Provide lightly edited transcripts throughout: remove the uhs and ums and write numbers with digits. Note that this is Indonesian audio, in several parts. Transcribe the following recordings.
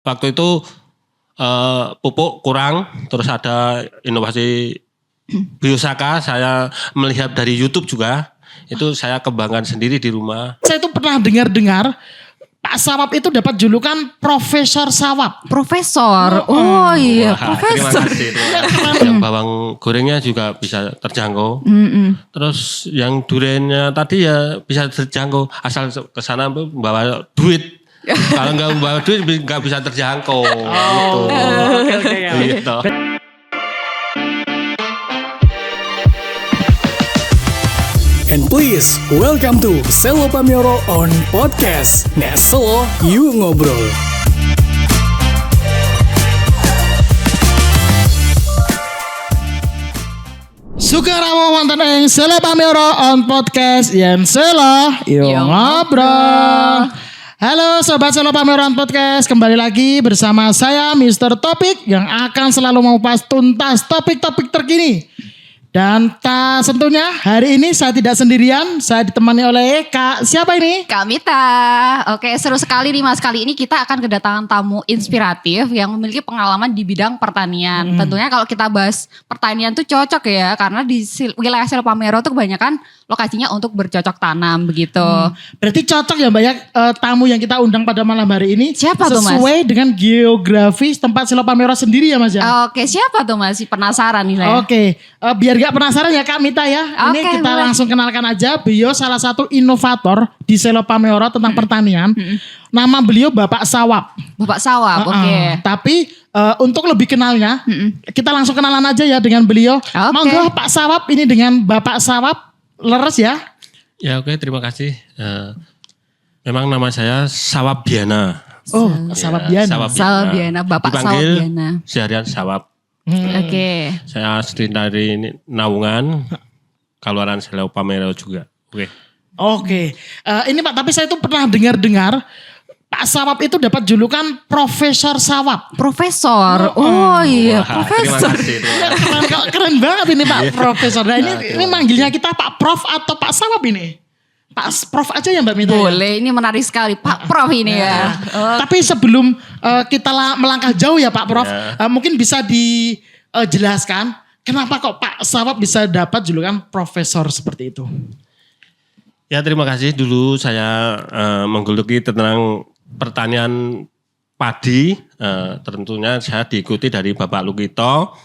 Waktu itu pupuk kurang, terus ada inovasi Biosaka, saya melihat dari YouTube juga, itu saya kembangkan sendiri di rumah. Saya itu pernah dengar Pak Sawap itu dapat julukan Profesor Sawap. Profesor. Oh iya, Wah, profesor. terima kasih. Yang bawang gorengnya juga bisa terjangkau. Terus yang duriannya tadi ya bisa terjangkau, asal ke sana bawa duit. Kalau nggak bawa duit nggak bisa terjangkau. Gitu. Oke. Gitu. And please, welcome to Selo Pamioro on Podcast. Nek Selo, yuk ngobrol. Sugarawa wonten ing Selo Pamioro on Podcast yen Selo yo Yo ngobrol. Halo Sobat Selo Pamioro on Podcast, kembali lagi bersama saya Mr. Topik yang akan selalu mengupas tuntas topik-topik terkini. Dan tentunya hari ini saya tidak sendirian, saya ditemani oleh Kak siapa ini? Kak Mita. Oke, seru sekali nih Mas. Kali ini kita akan kedatangan tamu inspiratif yang memiliki pengalaman di bidang pertanian. Tentunya kalau kita bahas pertanian tuh cocok ya, karena di wilayah Selo Pamioro tuh kebanyakan lokasinya untuk bercocok tanam begitu. Berarti cocok ya Mbak ya tamu yang kita undang pada malam hari ini. Siapa tuh, Mas? Sesuai dengan geografis tempat Selo Pamioro sendiri ya Mas ya? Oke, siapa tuh Mas? Penasaran nih saya. Oke, biar gak penasaran ya Kak Mita ya. Ini Oke, kita boleh. langsung kenalkan aja. Beliau salah satu inovator di Selo Pamioro tentang pertanian. Nama beliau Bapak Sawap. Bapak Sawap, oke. Tapi untuk lebih kenalnya, kita langsung kenalan aja ya dengan beliau. Oke. Monggo Pak Sawap ini dengan Bapak Sawap. Leres ya. Ya oke, terima kasih. Memang nama saya Sawabiana. Oh, Sawap Diana. Sawabiana, Bapak Dipanggil Sawabiana. seharian Sawap. Oke. Saya asli dari Naungan, Kaluaran Selo Pamioro juga. Oke. Ini Pak, tapi saya tuh pernah dengar Pak Sawap itu dapat julukan Profesor Sawap. Profesor. Oh iya, Wah, profesor. terima kasih. Keren banget ini Pak Profesor. Nah ini manggilnya kita Pak Prof atau Pak Sawap ini? Pak Prof aja ya Mbak Mita. Ya? Boleh, ini menarik sekali. Pak Prof ini ya. Tapi sebelum kita melangkah jauh ya Pak Prof, mungkin bisa dijelaskan kenapa kok Pak Sawap bisa dapat julukan Profesor seperti itu? Ya terima kasih. Dulu saya menggeluti tentang pertanian padi. Tentunya saya diikuti dari Bapak Lukito.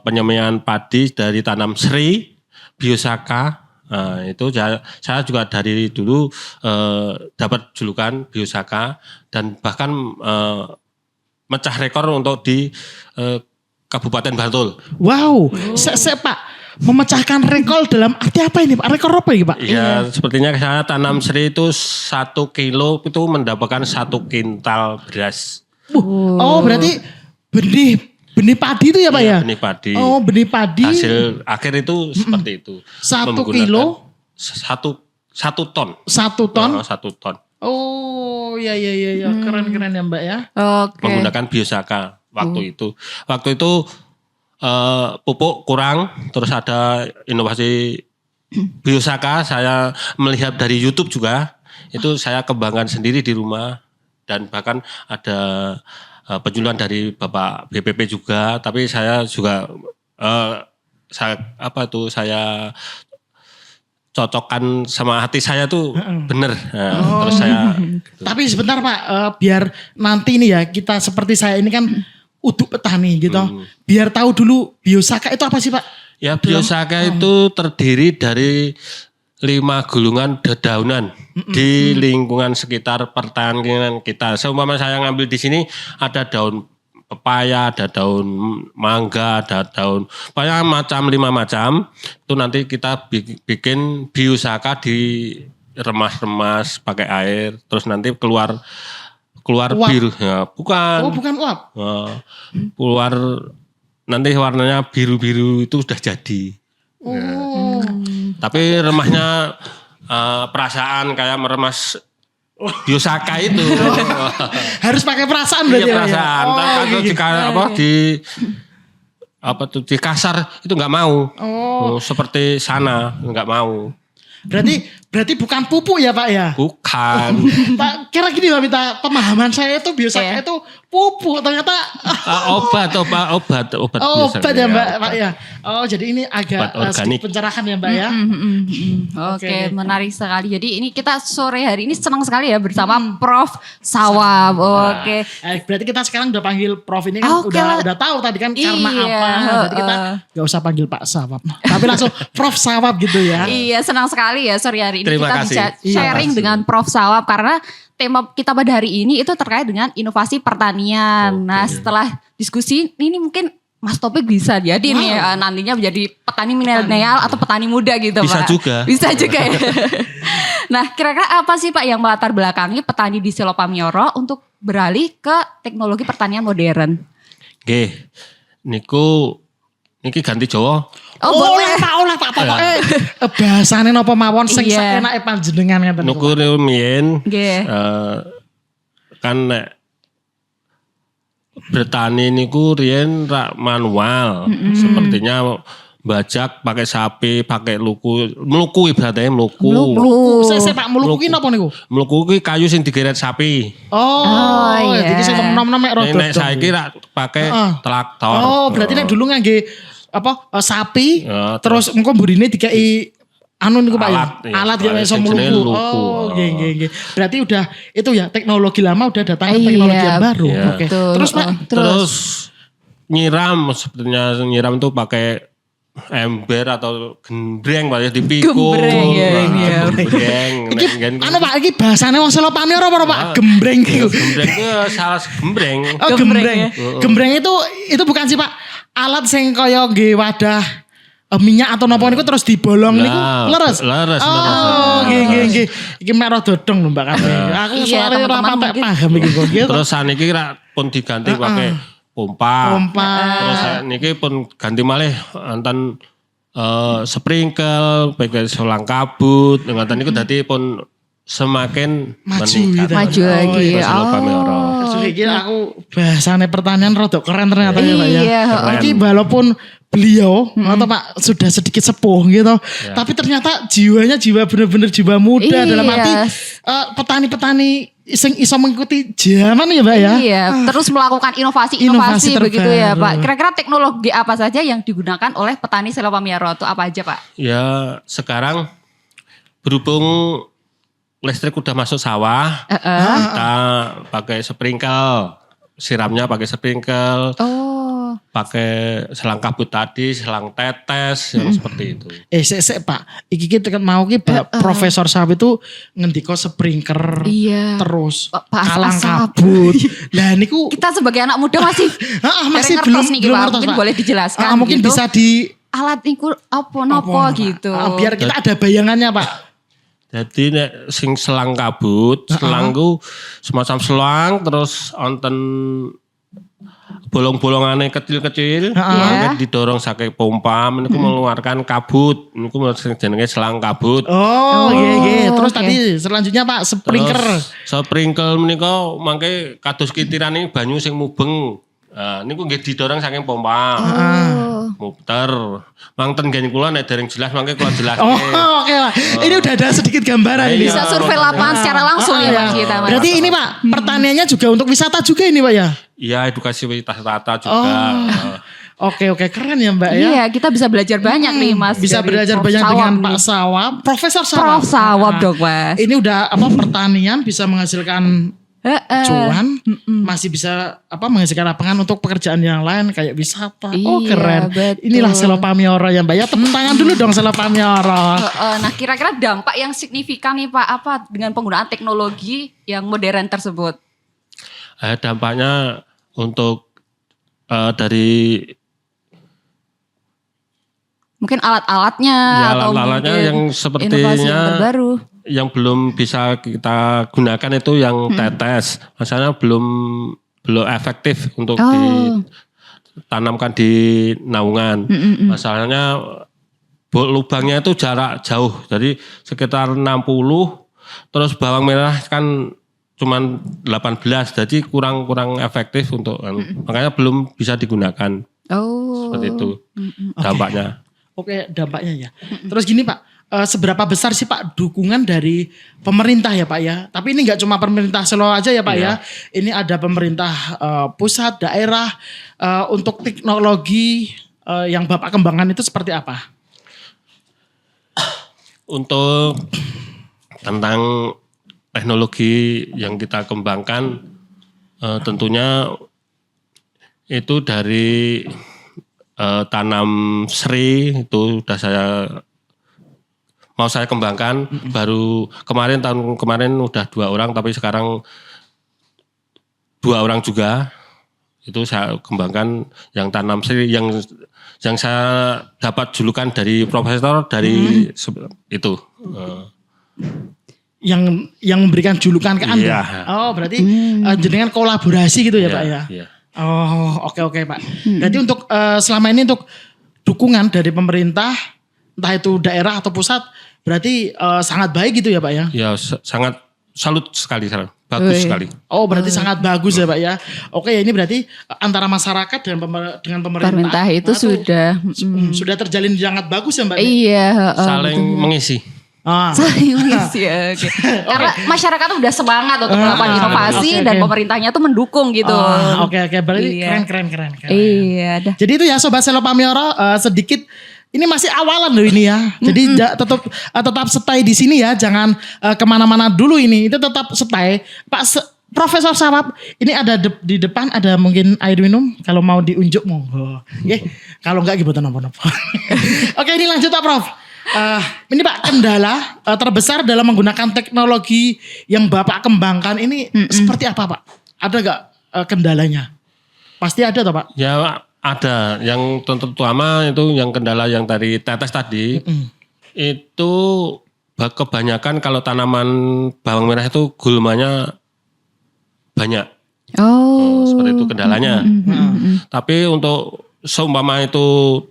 Penyemaian padi dari tanam seri, Biosaka. Itu saya juga dari dulu dapat julukan Biosaka. Dan bahkan mecah rekor untuk di Kabupaten Bantul. Wow, saya Pak memecahkan rekor dalam arti apa ini Pak? Rekor apa ini Pak? Ya sepertinya saya tanam seri itu 1 kilo itu mendapatkan 1 kintal beras. Oh berarti benih padi itu ya Pak ya? Benih padi. Oh benih padi. Hasil akhir itu seperti itu. 1 Menggunakan kilo? 1 ton. 1 ton? 1 ton. Oh iya keren ya Mbak ya. Oke. Menggunakan Biosaka waktu itu. Waktu itu pupuk kurang, terus ada inovasi Biosaka, saya melihat dari YouTube juga, itu saya kembangkan sendiri di rumah. Dan bahkan ada penjualan dari Bapak BPP juga, tapi saya juga saya cocokkan sama hati saya tuh bener. Nah, terus saya gitu. Tapi sebentar Pak, biar nanti nih ya kita seperti saya ini kan uduk petani gitu. Biar tahu dulu Biosaka itu apa sih Pak? Ya Biosaka itu terdiri dari 5 gulungan dedaunan di lingkungan sekitar pertanian kita. Seumpama saya ngambil di sini ada daun pepaya, ada daun mangga, ada daun pokoknya macam 5 macam. Itu nanti kita bikin Biosaka di remas-remas pakai air, terus nanti keluar Uap. biru. Ya, bukan. Oh bukan uap. Keluar nanti warnanya biru-biru itu sudah jadi. Oh. Tapi remahnya perasaan kayak meremas Biosaka itu. Harus pakai perasaan Iya berarti ya? perasaan. Oh, Kalau di kasar itu nggak mau. Oh. Seperti sana nggak mau. Berarti Berarti bukan pupuk ya Pak ya? Bukan. Pak, kira gini Pak Mita, pemahaman saya itu biasanya itu pupuk, ternyata Obat biasa. obat ya Mbak Pak ya. Oh jadi ini agak Obat organik. sedikit pencerahan ya Mbak ya. Oke, menarik sekali. Jadi ini kita sore hari ini senang sekali ya bersama Prof. Sawab. Oke. Berarti kita sekarang udah panggil Prof ini kan Oke lah. udah tahu tadi kan karena Iya, apa. Berarti kita gak usah panggil Pak Sawab. Tapi langsung Prof Sawab gitu ya. Iya, senang sekali ya sore hari ini Terima kita kasih. bisa sharing Iya, dengan Prof. Sawab karena tema kita pada hari ini itu terkait dengan inovasi pertanian. Nah, setelah diskusi ini mungkin Mas Topik bisa jadi nih nantinya menjadi petani milenial atau petani muda gitu Bisa Pak. juga. Bisa juga ya. Nah, kira-kira apa sih Pak yang melatar belakangi petani di Selopamioro untuk beralih ke teknologi pertanian modern? Nggih. Niki ganti Jawa. Oh, boleh. Oleh Pak pokoknya bahasane napa mawon sing Iya. saenake panjenengan ngeten. Niku riyen Nggih. kan nek bertani niku riyen rak manual. Sepertinya bajak pakai sapi, pakai meluku ibaratnya meluku. Mluku. Saya Pak mluku ki napa niku? Meluku ki kayu sing digeret sapi. Oh, iya. jadi sing nom-nom mek rodot. Nek saiki rak pakai traktor. Oh, berarti nek dulu ngangge sapi Ya, terus engko mburine dikei anu niku Pak Alat, ya. iya. Alat ya iso Sing jenenge mluku. luku. Oh, nggih. Berarti udah itu ya teknologi lama udah datang ke Iya, teknologi yang baru. Iya. Oke. Betul. Terus Pak, Terus nyiram sepertinya nyiram tuh pakai ember atau gembreng Pak ya dipikul. Gembreng, iya. Gembreng. iki Nek anu Pak iki bahasane wong Selopamioro apa Pak? Gembreng iku. gembreng itu salah gembreng. Oh, Gembreng gembreng. Gembreng itu bukan sih Pak alat sing kaya nggih wadah minyak atau napa niku terus dibolong niku leres. Leres. Oh, nggih. Iki mek rada dodong lho Mbak Kate. Aku Iya, soalnya ora teman-teman patek mungkin. paham iki kok gitu. Terus saniki rak pun diganti pakai pompa. Terus niki pun ganti malih enten sprinkle, pakai selang kabut, ngoten niku dadi pun semakin Maju meningkat. gitu. Maju lagi. Terus Selopamioro. Terus iki aku bahasane pertanian rada keren ternyata ya Pak ya. Iya, Iki walaupun beliau atau Pak sudah sedikit sepuh gitu. Tapi ternyata jiwanya bener-bener jiwa muda Iya. dalam arti petani-petani sing iso mengikuti zaman ya Pak ya. Iya, terus melakukan Inovasi inovasi begitu ya terbaru. Pak. Kira-kira teknologi apa saja yang digunakan oleh petani Selopamioro itu apa aja Pak? Ya sekarang berhubung listrik udah masuk sawah, kita pakai sprinkle, siramnya pakai sprinkle, Oh, pakai selang kabut tadi, selang tetes, yang seperti itu. Sik Pak, iki kita kan mau ki Profesor Sawab itu ngendika sprinkler iya. terus Pak kalang Asap. kabut. Lah niku Kita sebagai anak muda masih masih ngertos belum nih, Pak. ngertos, Mungkin Pak. boleh dijelaskan mungkin gitu. bisa di Alat niku apa nopo gitu. biar kita ada bayangannya Pak. Jadi nek sing selang kabut, selang ku semacam selang terus wonten bolong-bolongannya kecil-kecil, mangke didorong saking pompa, niku mengeluarkan kabut, niku jenenge selang kabut. Oh, iya. Terus oke. tadi selanjutnya Pak sprinkler. Terus sprinkle menika mangke kados kitiran ini banyu sing mubeng. Nah, niku nggih didorong saking pompa. Muter. Mangten nggih kula nek dereng jelas mangke kula jelaske. Oh, oke lah. Ini udah ada sedikit gambaran ini. Bisa survei lapangan secara langsung ya Pak kita. Mas. Berarti ini Pak, pertaniannya juga untuk wisata juga ini Pak ya? Iya, edukasi wisata juga. Oke, keren ya Mbak ya. Iya, kita bisa belajar banyak nih Mas. Bisa dari belajar Prof. banyak Sawab dengan nih. Pak Sawab, Profesor Sawab. Prof. Sawab dong Mas. Ini udah pertanian bisa menghasilkan cuan, masih bisa menghasilkan lapangan untuk pekerjaan yang lain kayak wisata. Oh Iya, keren. betul. Inilah Selopamioro ya Mbak ya. Tepuk tangan dulu dong Selopamioro. Nah kira-kira dampak yang signifikan nih Pak apa dengan penggunaan teknologi yang modern tersebut? Dampaknya untuk dari Mungkin alat-alatnya ya, atau alat-alatnya mungkin yang inovasi sepertinya yang terbaru. yang belum bisa kita gunakan itu yang tetes. Masalahnya belum efektif untuk ditanamkan di naungan. Masalahnya lubangnya itu jarak jauh. Jadi sekitar 60, terus bawang merah kan cuman 18, jadi kurang efektif untuk makanya belum bisa digunakan. Oh. Seperti itu dampaknya. Oke, dampaknya ya. Terus gini Pak, seberapa besar sih Pak dukungan dari pemerintah ya Pak ya. Tapi ini nggak cuma pemerintah Solo aja ya Pak ya. Ini ada pemerintah pusat, daerah untuk teknologi yang Bapak kembangkan itu seperti apa? Untuk tentang teknologi yang kita kembangkan tentunya itu dari tanam seri itu udah saya kembangkan. Baru tahun kemarin udah 2 orang, tapi sekarang 2 orang juga itu saya kembangkan yang tanam seri yang saya dapat julukan dari profesor dari itu. Yang memberikan julukan ke Anda. Iya. Oh, berarti jenengan kolaborasi gitu ya Pak ya. Iya. Oh, oke Pak. Berarti untuk selama ini untuk dukungan dari pemerintah, entah itu daerah atau pusat, berarti sangat baik gitu ya Pak ya? Ya sangat salut sekali, bagus sekali. Oh, berarti sangat bagus ya Pak ya. Oke, ini berarti antara masyarakat dengan pemerintah itu sudah terjalin sangat bagus ya Mbak? Iya. Saling mengisi. Saling mengisi ya. Oke. Karena masyarakat tuh udah semangat untuk melakukan inovasi dan pemerintahnya tuh mendukung gitu. Oke, berarti keren. Iya. Jadi itu ya Sobat Selo Pamioro, sedikit ini masih awalan loh ini ya. Jadi tetap stay di sini ya, jangan kemana-mana dulu ini. Itu tetap stay. Pak Profesor Sawab, ini ada di depan ada mungkin air minum. Kalau mau diunjuk monggo. Kalau enggak gitu nopo-nopo. Oke, ini lanjut Pak Prof. Ini Pak, kendala terbesar dalam menggunakan teknologi yang Bapak kembangkan ini seperti apa Pak? Ada gak kendalanya? Pasti ada toh Pak? Ya ada, yang terutama itu yang kendala yang dari tetes tadi, itu kebanyakan kalau tanaman bawang merah itu gulmanya banyak. Seperti itu kendalanya. Tapi untuk seumpama itu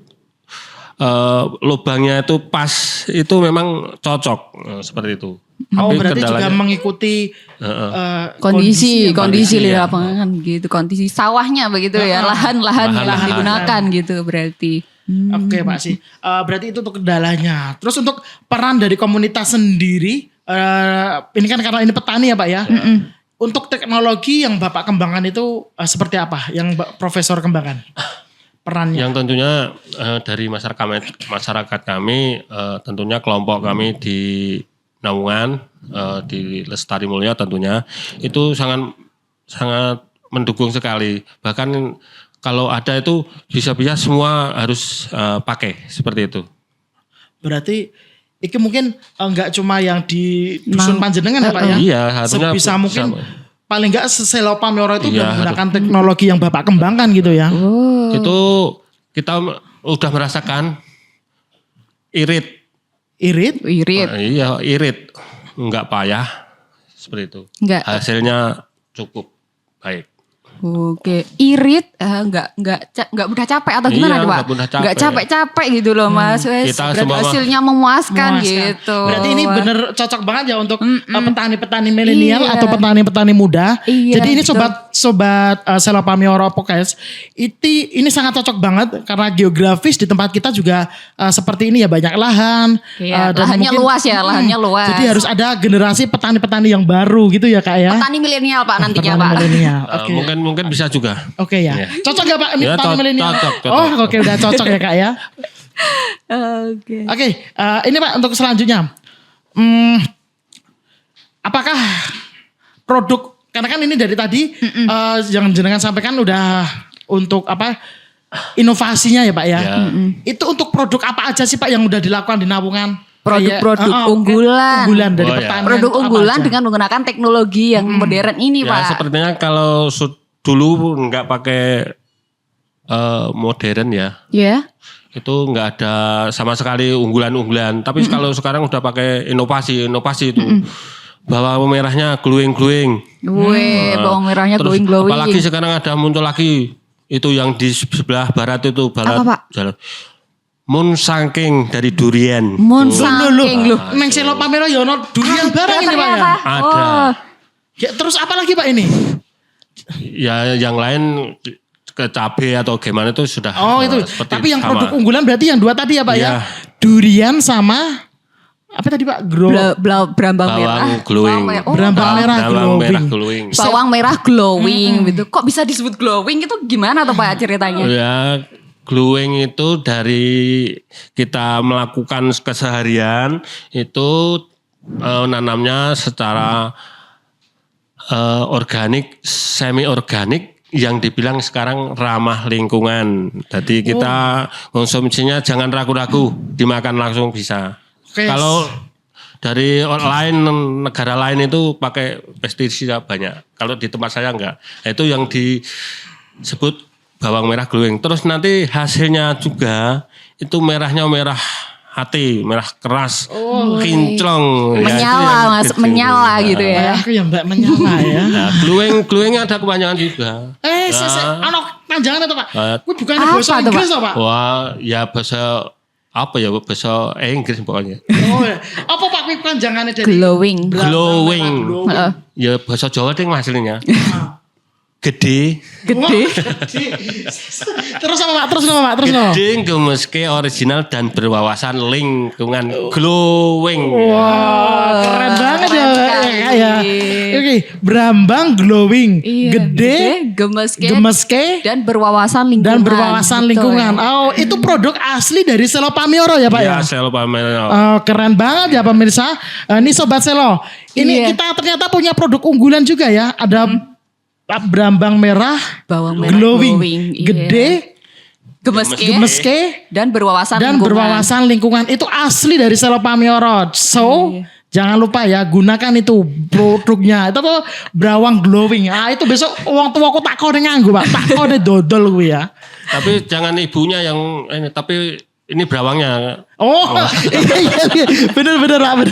lubangnya itu pas, itu memang cocok seperti itu. Tapi berarti juga mengikuti kondisi di lapangan gitu, kondisi sawahnya begitu ya, lahan-lahan yang digunakan gitu berarti. Oke Pak sih, berarti itu untuk kendalanya. Terus untuk peran dari komunitas sendiri, ini kan karena ini petani ya Pak ya. Untuk teknologi yang Bapak kembangkan itu seperti apa? Yang Profesor kembangkan? Perannya. Yang tentunya dari masyarakat kami, tentunya kelompok kami di Naungan, di Lestari Mulya tentunya itu sangat mendukung sekali. Bahkan kalau ada itu bisa-bisa semua harus pakai seperti itu. Berarti ini mungkin enggak cuma yang di dusun Panjenengan ya Pak ya? Iya, harusnya sebisa mungkin. Paling enggak Selo Pamioro itu udah menggunakan teknologi yang Bapak kembangkan gitu ya. Itu kita udah merasakan irit. Iya, irit. Enggak payah seperti itu. Hasilnya cukup baik. Oke, irit enggak mudah capek atau gimana tuh Pak? Enggak capek-capek gitu loh Mas. Hasilnya memuaskan gitu. Berarti ini bener cocok banget ya untuk petani-petani milenial atau petani-petani muda. Jadi ini sobat Selo Pamioro Podcast, ini sangat cocok banget karena geografis di tempat kita juga seperti ini ya, banyak lahan. Lahannya luas ya, lahannya luas. Jadi harus ada generasi petani-petani yang baru gitu ya Kak ya. Petani milenial Pak nantinya Pak. Oke. Mungkin bisa juga. Oke ya. Cocok gak Pak ini petani milenial? Cocok. Oke, udah cocok ya Kak ya. Oke, ini Pak untuk selanjutnya. Apakah produk, karena kan ini dari tadi yang jenengan sampaikan udah untuk apa inovasinya ya Pak ya. Itu untuk produk apa aja sih Pak yang udah dilakukan di Naungan? Produk unggulan dari petani. Produk unggulan dengan menggunakan teknologi yang modern ini Pak. Ya sepertinya kalau dulu nggak pakai modern ya. Iya. Itu nggak ada sama sekali unggulan-unggulan. Tapi kalau sekarang udah pakai inovasi itu. Bawang merahnya glowing. Bawang merahnya glowing. Apalagi sekarang ada muncul lagi itu yang di sebelah barat itu Apa, Pak? Jalan. Moon Saking dari durian. Moon Saking loh. Neng Selo Pamioro ya ono durian barang ini Pak ya. Ada. Ya, terus apa lagi Pak ini? Ya yang lain ke cabai atau gimana itu sudah. Itu. Tapi yang produk unggulan berarti yang 2 tadi ya Pak ya. Durian sama apa tadi Pak? Brambang merah. Bawang glowing. Brambang merah Bawang merah glowing. glowing. Bawang merah glowing gitu. Kok bisa disebut glowing itu gimana tuh Pak ceritanya? Ya, glowing itu dari kita melakukan keseharian itu nanamnya secara organik, semi organik yang dibilang sekarang ramah lingkungan. Jadi kita konsumsinya jangan ragu-ragu, dimakan langsung bisa. Oke. Kalau dari negara lain itu pakai pestisida banyak. Kalau di tempat saya enggak. Itu yang disebut bawang merah glowing. Terus nanti hasilnya juga itu merahnya merah hati, merah keras, kinclong. Menyala Mas, menyala gitu ya. Aku ya Mbak menyala ya. Nah, glowing ada kebanyakan juga. Ano panjangan itu Pak. Kuwi bukan Apa bahasa tuh, Inggris toh Pak? Wah, ya bahasa apa ya, bahasa Inggris pokoknya. Oh, ya. Apa Pak kuwi panjangannya dari Glowing. Glowing. Heeh. Ya bahasa Jawa ding hasilnya. Gede. Gede. Terus apa Pak? Terus apa? Gede, gemeske, original dan berwawasan lingkungan. Glowing. Wah, keren banget ya. sekali. Ya. Oke, Brambang glowing, Iya, gede, gemeske dan berwawasan lingkungan. dan berwawasan Betul. lingkungan. Oh, itu produk asli dari Selo Pamioro ya Pak ya? Ya, sel pamer. Oh, keren banget ya pemirsa. Ini Sobat Selo. Ini Iya. kita ternyata punya produk unggulan juga ya. Ada Brambang merah, Bawang merah glowing, iya. gede, gemeske, dan berwawasan dan lingkungan. berwawasan lingkungan. Itu asli dari Selo Pamioro. So, jangan lupa ya, gunakan itu produknya. Itu tuh brawang glowing. Ah, itu besok uang tuaku tak kode nganggu Pak. Tak kode dodol gue ya. Tapi jangan ibunya yang ini, tapi ini berawangnya. Oh, iya. Bener Pak.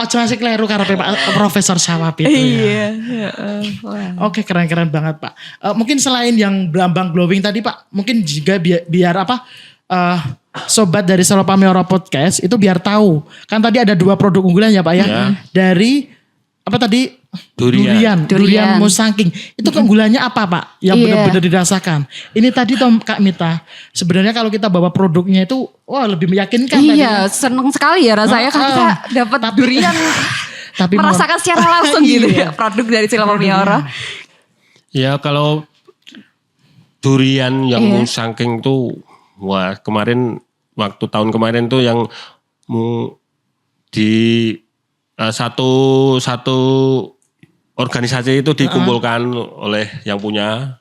Aja masih keliru karena Pak Profesor Sawap itu ya. Iya. Oke, keren banget Pak. Mungkin selain yang Brambang glowing tadi Pak, mungkin juga biar apa? Sobat dari Selo Pamioro Podcast itu biar tahu. Kan tadi ada 2 produk unggulan ya Pak ya. Ya. Dari apa tadi? Durian. Durian Musangking. Itu keunggulannya apa Pak? Yang Iya. benar-benar dirasakan. Ini tadi toh Kak Mita. Sebenarnya kalau kita bawa produknya itu wah lebih meyakinkan Iya, seneng sekali ya rasanya kan kita dapat durian. Tapi merasakan secara langsung gitu ya produk dari Selo Pamioro. Ya kalau durian yang Iya. Musangking tuh, wah waktu tahun kemarin tuh yang di satu organisasi itu dikumpulkan oleh yang punya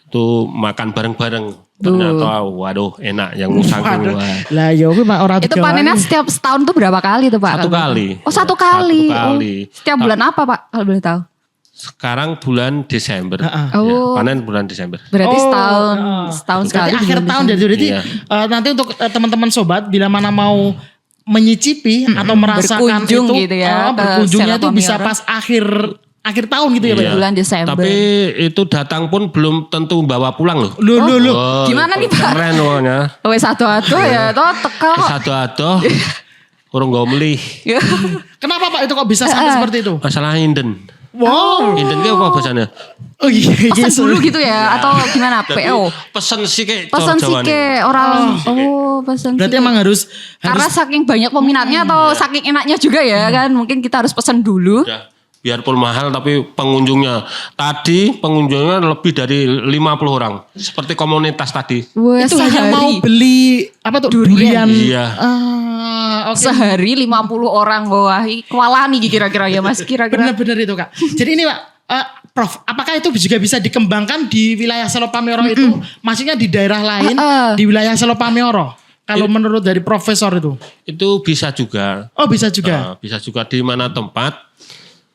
itu makan bareng-bareng. Ternyata waduh enak yang Musangking. Wah. Lah ya kuwi Pak ora Itu panennya setiap setahun tuh berapa kali tuh Pak? Satu kali. Oh, satu kali. Satu kali. Oh, setiap bulan apa Pak kalau boleh tahu? Sekarang bulan Desember. Oh. Ya, panen bulan Desember. Berarti Oh, setahun sekali. Berarti akhir tahun jadi berarti Iya. nanti untuk teman-teman sobat bila mana mau menyicipi atau merasakan Berkunjung itu gitu ya, ke berkunjungnya Selo itu bisa Pamioro. pas akhir tahun gitu ya Pak. Iya. Bulan Desember. Tapi itu datang pun belum tentu bawa pulang loh. Loh. Oh, Gimana nih, Pak? Keren pokoknya. Wes satu-satu ya toh teka kok. Satu adoh. Kurang gak beli. Kenapa Pak itu kok bisa sampai seperti itu? Masalah inden. Wow. Inden itu apa bahasanya? Oh iya. Pesan dulu gitu ya atau gimana? PO. Pesen sih kayak Pesan sih ke orang. Oh, pesan Berarti sih. emang harus Karena saking banyak peminatnya atau saking enaknya juga ya kan. Mungkin kita harus pesan dulu. Ya, biarpun mahal tapi pengunjungnya. Tadi pengunjungnya lebih dari 50 orang. Seperti komunitas tadi. Wah, itu hanya sehari. mau beli apa tuh durian. Iya. Oke. Sehari 50 orang. Wah, kewalahan nih kira-kira ya Mas. Kira-kira. Benar-benar itu Kak. Jadi ini Pak, Prof, apakah itu juga bisa dikembangkan di wilayah Selo Pamioro itu? Maksudnya di daerah lain di wilayah Selo Pamioro? Kalau menurut dari profesor itu? Itu bisa juga. Oh bisa juga. Bisa juga di mana tempat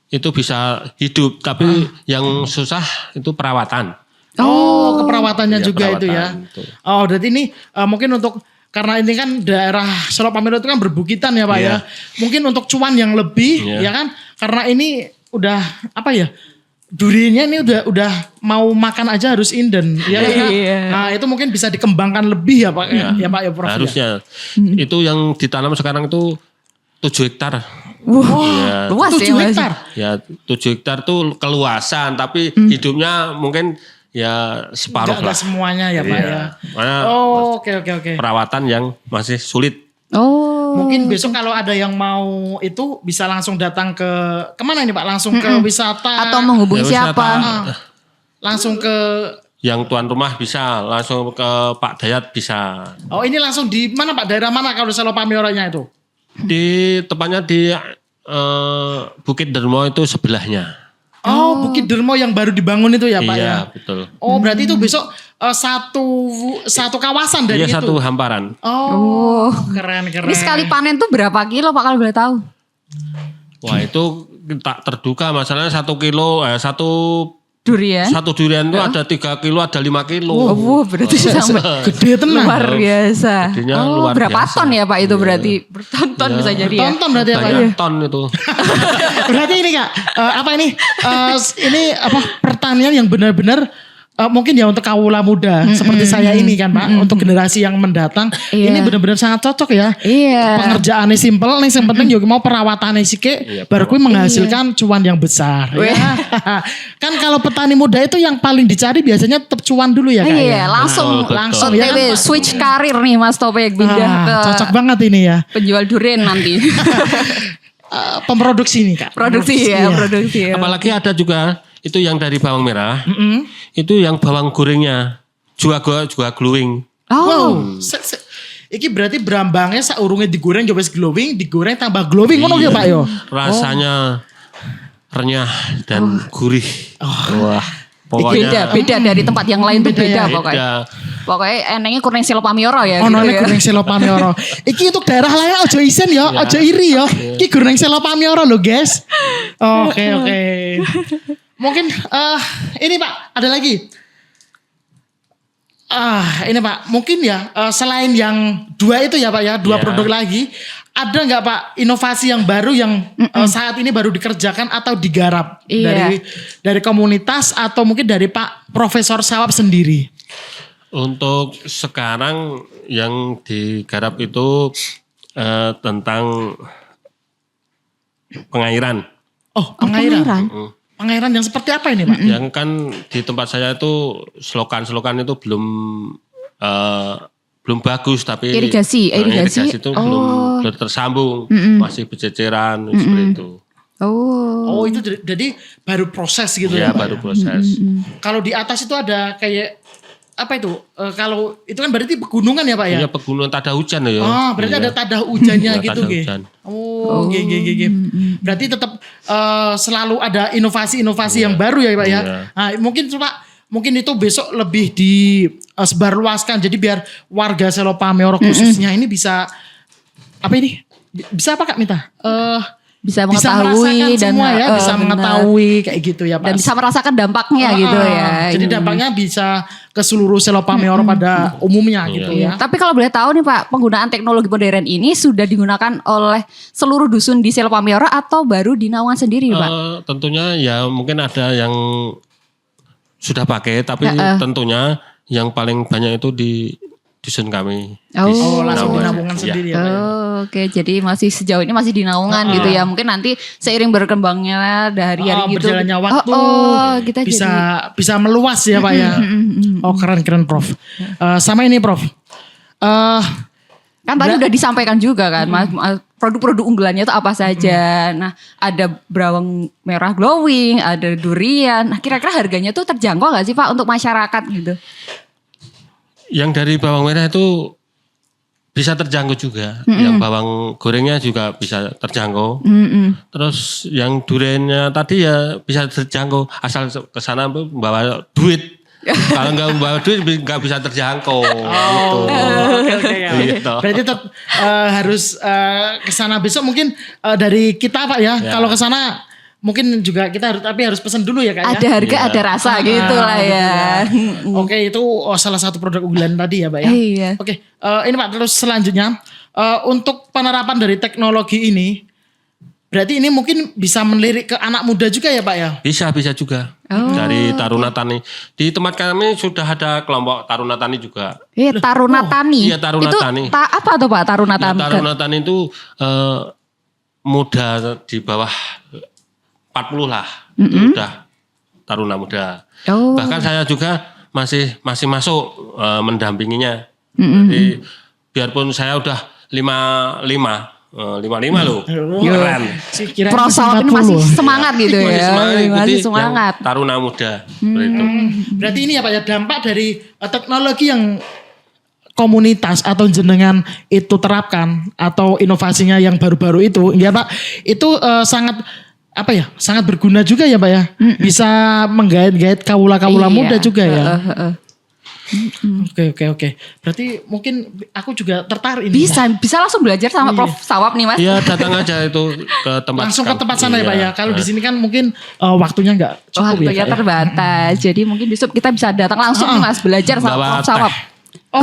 itu bisa hidup. Tapi yang susah itu perawatan. Oh, keperawatannya Iya, juga itu ya. perawatan, betul. Oh, berarti ini mungkin untuk karena ini kan daerah Selo Pamioro itu kan berbukitan ya Pak Iya. ya. Mungkin untuk cuan yang lebih Iya. ya kan? Karena ini udah apa ya? Duriannya ini udah mau makan aja harus inden ya kan? Kak? Iya. Nah, itu mungkin bisa dikembangkan lebih ya Pak ya Pak ya Prof. ya? Harusnya. Itu yang ditanam sekarang itu 7 hektar. Wah, Iya. luas 7 ya Mas. hektar. Ya 7 hektar tuh keluasan. Tapi hidupnya mungkin ya separuh Enggak lah. semuanya ya Pak Iya. ya. Karena Oh, oke. perawatan yang masih sulit. Oh. Mungkin besok kalau ada yang mau itu bisa langsung datang ke kemana ini Pak? Langsung ke wisata Atau menghubungi Ya, wisata. siapa? langsung ke Yang tuan rumah bisa, langsung ke Pak Dayat bisa. oh ini langsung di mana Pak? Daerah mana kalau Selo Pamioranya itu? Tepatnya di Bukit Dermo itu sebelahnya. Oh, Bukit Dermo yang baru dibangun itu ya Pak Iya, ya? betul. Oh berarti itu besok satu kawasan dari Iya, itu? satu hamparan. Oh keren. Ini sekali panen tuh berapa kilo Pak kalau boleh tahu? Wah, itu tak terduga masalahnya 1 kilo, Durian. satu durian itu ada 3 kilo, ada 5 kilo. Oh, berarti sampai Gede tenan. luar biasa. Gedenya Oh, luar berapa biasa. ton ya Pak itu berarti? Bertonton bisa jadi ya. Tonton berarti ya Pak ya? Banyak ton itu. Berarti ini Kak, ini apa pertanian yang benar-benar mungkin ya untuk kaula muda seperti saya ini kan Pak, untuk generasi yang mendatang Iya. ini benar-benar sangat cocok ya. Iya. Pengerjaannya simpel, nih yang penting juga mau perawatannya sike, baru kui menghasilkan cuan yang besar. Wih. Ya. Kan kalau petani muda itu yang paling dicari biasanya tetap cuan dulu ya Kak. Iya, langsung Betul, langsung OTW ya kan, Pak? switch karir nih Mas Topik pindah ke Cocok banget ini ya. penjual durian nanti. Pemproduksi nih Kak. Produksi ya, Iya. produksi ya. Apalagi ada juga itu yang dari bawang merah. Itu yang bawang gorengnya juga glowing. Oh, Wow, iki berarti berambangnya saurungnya digoreng coba glowing, digoreng tambah glowing ngono ya Pak yo. Rasanya renyah dan gurih. Wah, pokoknya beda dari tempat yang lain tuh Beda beda ya. pokoknya. beda. Pokoknya enengnya kurang Selo Pamioro ya Ono gitu nek ya. goreng Selo Pamioro. Iki untuk daerah lain aja isen ya, aja iri ya. Iki goreng Selo Pamioro loh, guys. Oke. Mungkin ini Pak, ada lagi. Ini Pak, mungkin ya selain yang dua itu ya Pak ya, dua Ya. produk lagi, ada nggak Pak inovasi yang baru yang saat ini baru dikerjakan atau digarap Iya. dari komunitas atau mungkin dari Pak Profesor Sawab sendiri? Untuk sekarang yang digarap itu tentang pengairan. Oh, pengairan. Pengairan. Pengairan yang seperti apa ini Pak? Yang kan di tempat saya itu selokan itu belum bagus, tapi Irigasi itu belum tersambung, masih berceceran seperti itu. Oh. Oh itu jadi baru proses gitu Ya, ya Pak? baru proses. Kalau di atas itu ada kayak apa itu? Kalau itu kan berarti pegunungan ya Pak ya? Iya, pegunungan tada hujan ya. Oh berarti ada tadah hujannya Iya, gitu tadah Ge. hujan. Oh ge. Berarti tetap selalu ada inovasi-inovasi yang baru ya Pak ya? Iya. Nah, mungkin itu besok lebih disebarluaskan. Jadi biar warga Selo Pamioro khususnya ini bisa apa ini? Bisa apa Kak Mita? Bisa Bisa mengetahui merasakan dan semua ya, bisa benar. mengetahui kayak gitu ya Pak. Dan bisa merasakan dampaknya gitu ya. Jadi dampaknya bisa ke seluruh Selo Pamioro pada umumnya gitu ya. Tapi kalau boleh tahu nih Pak, penggunaan teknologi modern ini sudah digunakan oleh seluruh dusun di Selo Pamioro atau baru di Nawangan sendiri Pak? Tentunya ya mungkin ada yang sudah pakai, tapi tentunya yang paling banyak itu di dusun kami. Oh langsung di Nawangan. Nawangan Iya. sendiri ya Pak ya. Oke, jadi masih sejauh ini masih di Naungan gitu ya. Mungkin nanti seiring berkembangnya dari hari gitu. Berjalannya waktu kita bisa meluas ya Pak ya. Oh keren Prof. Sama ini Prof. kan tadi udah disampaikan juga kan, Mas, produk-produk unggulannya itu apa saja. Nah, ada bawang merah glowing, ada durian. Nah, kira-kira harganya tuh terjangkau nggak sih Pak untuk masyarakat gitu? Yang dari bawang merah itu bisa terjangkau juga. Yang bawang gorengnya juga bisa terjangkau. Terus yang duriannya tadi ya bisa terjangkau. Asal ke sana bawa duit. Kalau nggak bawa duit nggak bisa terjangkau. Gitu. Oke ya. Gitu. Berarti tetap harus ke sana besok mungkin dari kita Pak ya. Kalau ke sana mungkin juga kita harus pesan dulu ya Kak ya. Ada harga, ada rasa gitu lah ya. Oke itu salah satu produk unggulan tadi ya Pak ya. Iya. Oke ini Pak terus selanjutnya untuk penerapan dari teknologi ini berarti ini mungkin bisa melirik ke anak muda juga ya Pak ya. Bisa juga. Dari Taruna Tani. Di tempat kami sudah ada kelompok Taruna Tani juga. Iya, Taruna Tani. Iya, Taruna itu Tani. Apa tuh Pak Taruna Ya, Tani? Taruna Tani itu muda di bawah 40 lah. Itu udah taruna muda. Oh. Bahkan saya juga masih masuk mendampinginya. Jadi biarpun saya udah 55 loh. Keren. Kira Prof Sawab ini masih semangat gitu ya. Masih Jadi semangat. yang taruna muda. Seperti itu. Berarti ini ya Pak ya, dampak dari teknologi yang komunitas atau jenengan itu terapkan atau inovasinya yang baru-baru itu, ya Pak, itu sangat sangat berguna juga ya Pak ya. Bisa menggait-gait kaula-kaula Iya. muda juga ya. Heeh. Oke. Berarti mungkin aku juga tertarik ini. Bisa langsung belajar sama Prof Sawab nih Mas. Iya, datang aja itu ke tempat. Langsung ke tempat sana ya Pak ya. Iya. Kalau di sini kan mungkin waktunya nggak cukup Waktunya ya Pak ya. terbatas. Jadi mungkin besok kita bisa datang langsung nih Mas belajar sama Bawa Prof Sawab. Oh,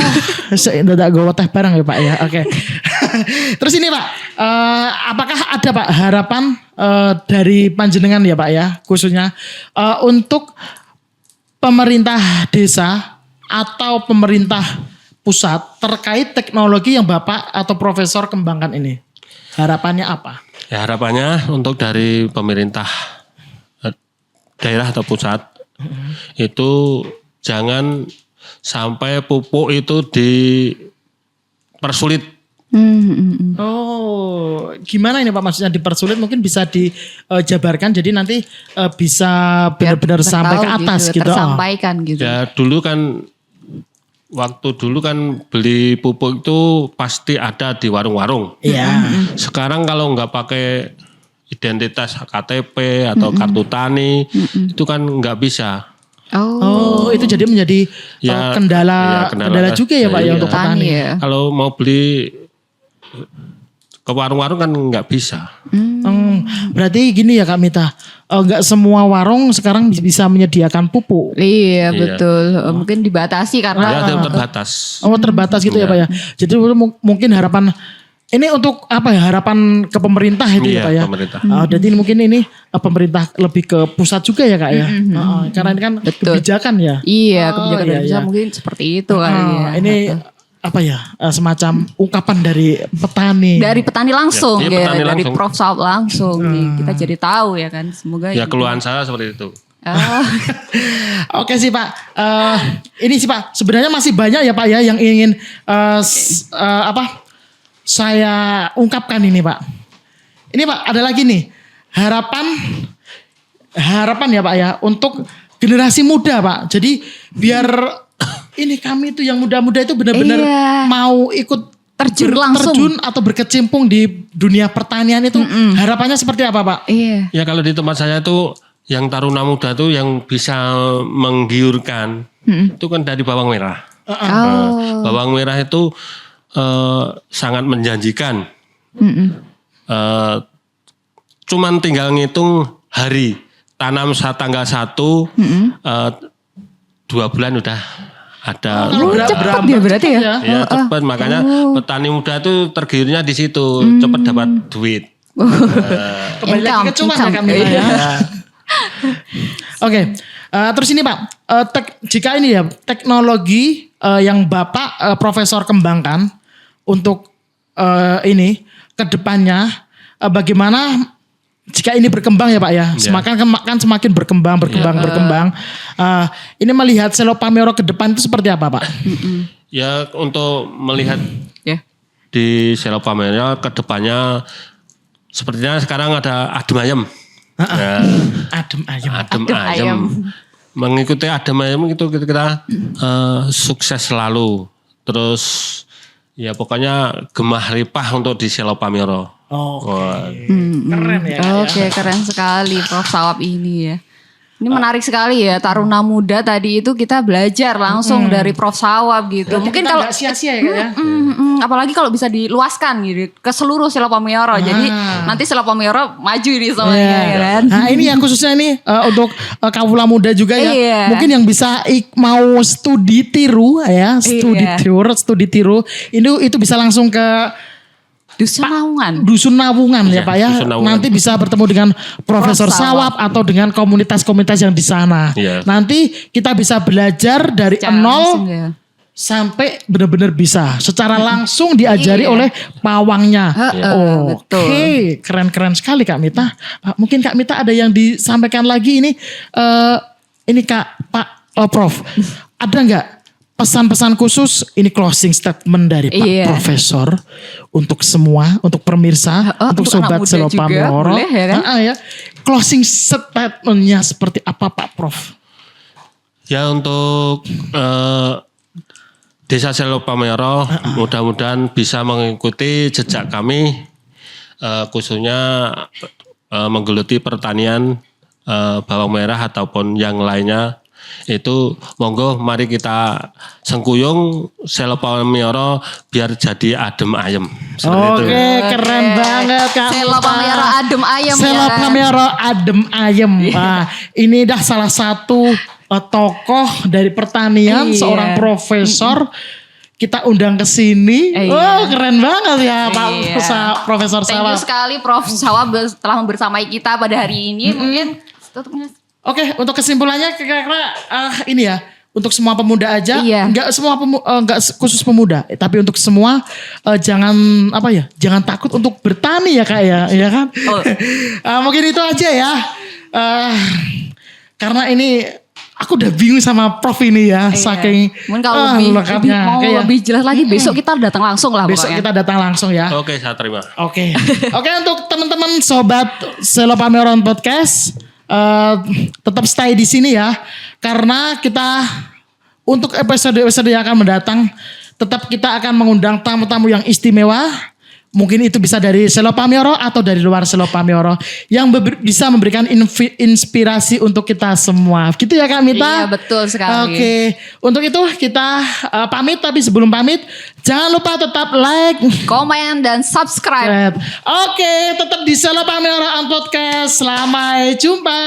tidak gue teh bareng ya Pak ya. Oke. Terus ini Pak, apakah ada Pak harapan dari panjenengan ya Pak ya, khususnya untuk pemerintah desa atau pemerintah pusat terkait teknologi yang Bapak atau Profesor kembangkan ini? Harapannya apa? Ya, harapannya untuk dari pemerintah daerah atau pusat itu jangan sampai pupuk itu dipersulit. Oh, gimana ini Pak maksudnya dipersulit? Mungkin bisa dijabarkan jadi nanti bisa benar-benar sampai ke atas gitu. Tersampaikan gitu. Ya waktu dulu kan beli pupuk itu pasti ada di warung-warung. Iya. Sekarang kalau nggak pakai identitas KTP atau kartu tani itu kan nggak bisa. Oh, itu jadi menjadi Ya, kendala juga ya Pak ya iya. untuk petani. ya. Kalau mau beli ke warung-warung kan nggak bisa. Berarti gini ya Kak Mita, nggak semua warung sekarang bisa menyediakan pupuk. Iya betul. Mungkin dibatasi karena Ya terbatas. Oh terbatas gitu ya Pak ya. Jadi mungkin harapan ini untuk apa ya, harapan ke pemerintah itu ya Iya, Pak ya. pemerintah. Jadi mungkin ini pemerintah lebih ke pusat juga ya Kak ya. Karena ini kan kebijakan ya. iya kebijakan iya, dari pusat iya. mungkin seperti itu kali ya. Ini apa ya, semacam ungkapan dari petani. Dari petani langsung Iya, ya, petani dari langsung. Prof Sawab langsung nih. Kita jadi tahu ya kan. Semoga Ya keluhan saya seperti itu. Oh. Oke sih Pak, ini sih Pak sebenarnya masih banyak ya Pak ya yang ingin saya ungkapkan ini Pak. Ini Pak ada lagi nih harapan ya Pak ya untuk generasi muda Pak. Jadi biar ini kami itu yang muda-muda itu benar-benar Iya. mau ikut Terjun langsung. terjun atau berkecimpung di dunia pertanian itu harapannya seperti apa Pak? Iya. Ya kalau di tempat saya tuh yang taruna muda tuh yang bisa menggiurkan itu kan dari bawang merah. Oh. Bawang merah itu sangat menjanjikan. Cuman tinggal ngitung hari tanam tanggal 1 2 bulan udah ada. Cepet ya berarti ya. Ya cepat, makanya petani muda tuh tergiurnya di situ, cepat dapat duit. Kembali lagi ke cuan ya kami Iya. ya. Oke, terus ini Pak, jika ini ya teknologi yang Bapak Profesor kembangkan untuk ini ke depannya bagaimana jika ini berkembang ya Pak ya, semakin berkembang. Ini melihat Selo Pameoro ke depan itu seperti apa Pak? Ya untuk melihat Ya. di Selo Pameoro ke depannya sepertinya sekarang ada adem ayem. Ya, Adem ayem. adem Adem ayem. ayem. Mengikuti adem ayem itu kita sukses selalu. Terus ya pokoknya gemah ripah untuk di Selo Pameoro. Wah. Keren ya. Oke, keren sekali Prof Sawab ini ya. Ini menarik sekali ya, taruna muda tadi itu kita belajar langsung dari Prof Sawab gitu. Mungkin Kita kalau nggak sia-sia ya Kak ya. apalagi kalau bisa diluaskan gitu ke seluruh Selo Pameoro. Jadi nanti Selo Pameoro maju ini semuanya ya kan. Nah ini yang khususnya nih untuk kawula muda juga ya. Iya. Mungkin yang bisa mau studi tiru ya, Iya. studi tiru. Itu bisa langsung ke Dusun Naungan. Dusun Nawungan ya Iya, Pak ya. Dusun Nawungan. Nanti bisa bertemu dengan Profesor Prof Sawab. Sawab atau dengan komunitas-komunitas yang di sana. Iya. Nanti kita bisa belajar dari Secara langsung nol ya. sampai benar-benar bisa secara langsung diajari Iya. oleh pawangnya. betul. Oke, keren-keren sekali Kak Mita. Mungkin Kak Mita ada yang disampaikan lagi ini Kak Prof. Ada nggak pesan-pesan khusus, ini closing statement dari Pak Iya. Profesor untuk semua, untuk pemirsa, untuk untuk anak sobat muda Selopa juga, Mioro. boleh ya kan? Ya. Closing statementnya seperti apa Pak Prof? Ya untuk Desa Selopa Mioro mudah-mudahan bisa mengikuti jejak kami khususnya menggeluti pertanian bawang merah ataupun yang lainnya. Itu monggo mari kita sengkuyung Selopa Mioro biar jadi adem ayem. Seperti itu. Oke, keren banget Kak. Selopa Mioro adem ayem ya. Selopa Mioro adem ayem. Wah, ini dah salah satu tokoh dari pertanian, Iya. seorang profesor. Kita undang ke sini. Iya. Oh, keren banget ya Pak Iya. Profesor Thank Sawa. you sekali Prof. Sawa telah membersamai kita pada hari ini. Mungkin tutupnya. Oke, untuk kesimpulannya kira-kira ini ya, untuk semua pemuda aja, Iya. enggak khusus pemuda, tapi untuk semua jangan jangan takut untuk bertani ya Kak ya kan? Oh. Mungkin itu aja ya. Karena ini aku udah bingung sama Prof ini ya, saking Mungkin kalau lebih jelas lagi besok kita datang langsung lah besok pokoknya. kita datang langsung ya. Oke, saya terima. Oke, untuk teman-teman sobat Selopa Mioro Podcast, tetap stay di sini ya, karena kita untuk episode-episode yang akan mendatang, tetap kita akan mengundang tamu-tamu yang istimewa. Mungkin itu bisa dari Selopa Mioro atau dari luar Selopa Mioro yang bisa memberikan inspirasi untuk kita semua. Gitu ya Kak Mita? Iya, betul sekali. Oke, untuk itu kita pamit, tapi sebelum pamit jangan lupa tetap like, Komen dan subscribe. Oke, tetap di Selopa Mioro Podcast. Sampai jumpa.